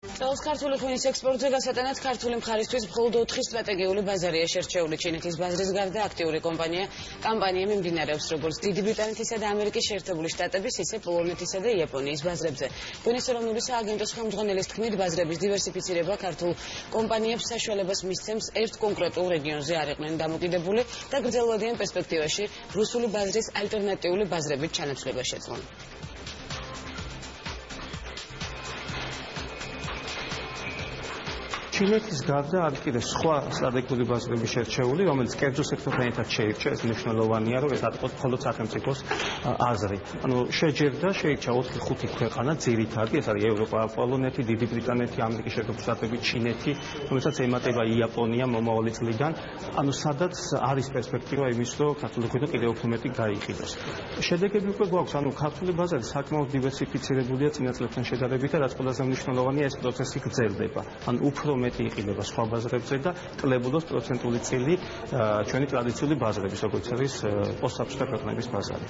წელს ქართული ღვინის ექსპორტზე გასატანად ქართული მხარისთვის მხოლოდ 4 სტრატეგიული ბაზარია შერჩეული. ჩინეთის ბაზრის გარდა აქტიური კამპანია მიმდინარეობს როგორც დიდი ბრიტანეთისა და ამერიკის შეერთებული შტატების, ისე პოლონეთისა და იაპონიის ბაზრებზე. ღვინის ეროვნული სააგენტოს ხელმძღვანელის თქმით, ბაზრების დივერსიფიცირება ქართულ კომპანიებს საშუალებას მისცემს ერთ კონკრეტულ რეგიონზე არ იყვნენ დამოკიდებული და გრძელვადიან პერსპექტივაში რუსული ბაზრის ალტერნატიული ბაზრებით ჩანაცვლება შეძლონ. ჩინეთის გარდა არის კიდე სხვა სტრატეგიული ბაზრები შერჩეული, რომელიც კერძო სექტორთან ერთად შეირჩა, ეს მნიშვნელოვანია, რომ ეს არის მხოლოდ სახელმწიფოს აზრი. ანუ შეჯერდა, შეირჩა 4-5 ქვეყანა ძირითადი, ეს არის ევროპა, პოლონეთი, დიდი ბრიტანეთი, ამერიკის შეერთებული შტატები, ჩინეთი, რომელსაც ემატება იაპონია მომავალი წლიდან, ანუ სადაც არის პერსპექტივა იმის, რომ ქართული ღვინო კიდევ უფრო მეტი გაიყიდოს. შედეგები უკვე გვაქვს, ანუ ქართული ბაზარი საკმაოდ დივერსიფიცირებულია წინა წლებთან შედარებით და რაც ყველაზე მნიშვნელოვანია, ეს პროცესი გრძელდება. ანუ უფრო მეტი იყიდება სხვა ბაზრებზე და კლებულობს პროცენტული წილი ჩვენი ტრადიციული ბაზრების, როგორც არის პოსტსაბჭოთა ქვეყნების ბაზარი.